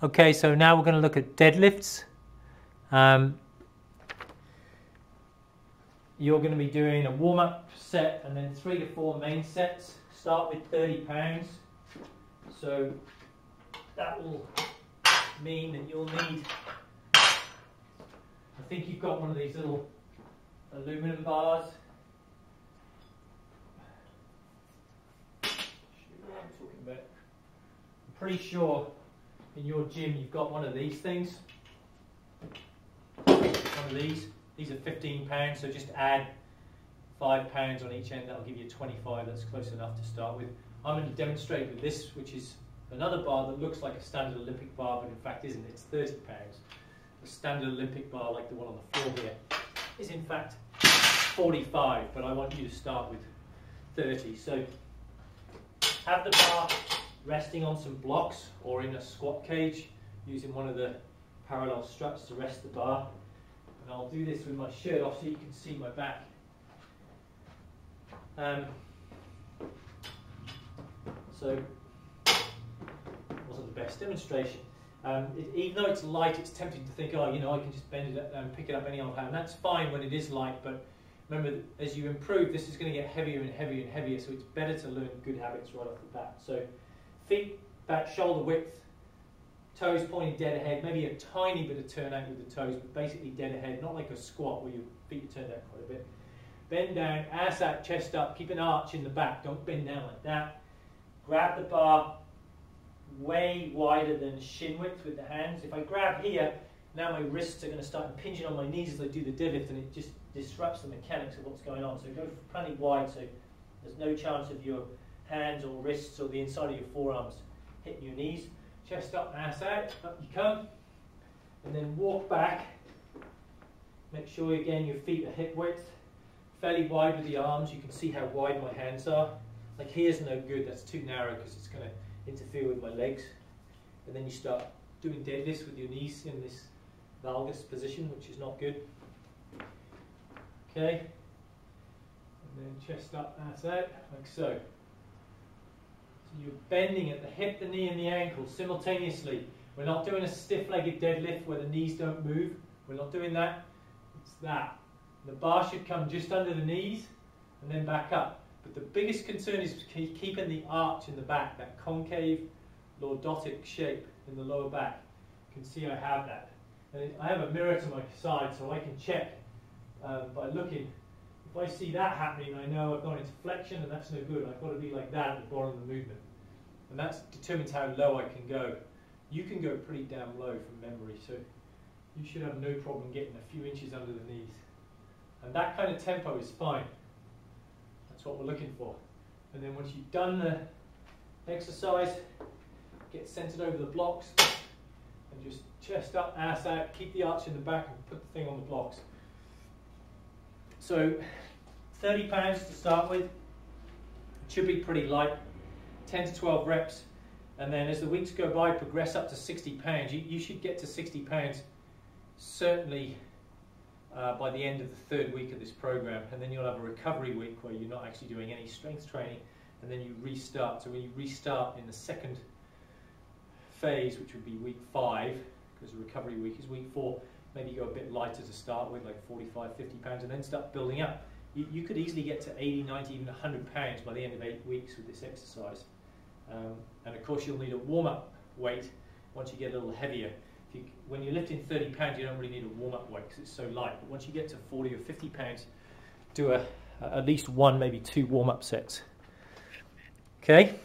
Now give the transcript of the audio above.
Okay, so now we're going to look at deadlifts. You're going to be doing a warm-up set and then 3 to 4 main sets. Start with 30 pounds. So that will mean that you'll need, I think you've got one of these little aluminum bars. I'm pretty sure in your gym you've got one of these things. One of these. These are 15 pounds, so just add 5 pounds on each end. That'll give you 25. That's close enough to start with. I'm going to demonstrate with this, which is another bar that looks like a standard Olympic bar, but in fact isn't. It's 30 pounds. The standard Olympic bar, like the one on the floor here, is in fact 45, but I want you to start with 30. So have the bar resting on some blocks or in a squat cage, using one of the parallel struts to rest the bar. And I'll do this with my shirt off so you can see my back. So it wasn't the best demonstration. Even though it's light, it's tempting to think, oh, you know, I can just bend it and pick it up any old hand. That's fine when it is light, but remember, as you improve, this is going to get heavier and heavier and heavier, so it's better to learn good habits right off the bat. So feet back shoulder width, toes pointing dead ahead, maybe a tiny bit of turnout with the toes, but basically dead ahead, not like a squat where your feet are turned out quite a bit. Bend down, ass out, chest up, keep an arch in the back, don't bend down like that. Grab the bar way wider than shin width with the hands. If I grab here, now my wrists are going to start impinging on my knees as I do the deadlift, and it just disrupts the mechanics of what's going on. So go plenty wide so there's no chance of your hands or wrists or the inside of your forearms hitting your knees. Chest up, ass out, up you come, and then walk back. Make sure again your feet are hip width, fairly wide with the arms. You can see how wide my hands are. Like here's no good, that's too narrow because it's going to interfere with my legs. And then you start doing deadlifts with your knees in this valgus position, which is not good. Okay, and then chest up, ass out, like so. So you're bending at the hip, the knee and the ankle simultaneously. We're not doing a stiff-legged deadlift where the knees don't move. We're not doing that. It's that. The bar should come just under the knees and then back up. But the biggest concern is keeping the arch in the back, that concave lordotic shape in the lower back. You can see I have that. And I have a mirror to my side so I can check by looking. If I see that happening, I know I've gone into flexion and that's no good. I've got to be like that at the bottom of the movement. And that determines how low I can go. You can go pretty damn low from memory, so you should have no problem getting a few inches under the knees. And that kind of tempo is fine. That's what we're looking for. And then once you've done the exercise, get centered over the blocks and just chest up, ass out, keep the arch in the back and put the thing on the blocks. So 30 pounds to start with. It should be pretty light, 10 to 12 reps. And then as the weeks go by, progress up to 60 pounds. You should get to 60 pounds certainly by the end of the 3rd week of this program. And then you'll have a recovery week where you're not actually doing any strength training, and then you restart. So when you restart in the 2nd phase, which would be week 5, because the recovery week is week 4, maybe you go a bit lighter to start with, like 45, 50 pounds, and then start building up. You could easily get to 80, 90, even 100 pounds by the end of 8 weeks with this exercise. And of course you'll need a warm-up weight once you get a little heavier. When you're lifting 30 pounds, you don't really need a warm-up weight because it's so light. But once you get to 40 or 50 pounds, do at least 1, maybe 2 warm-up sets. Okay?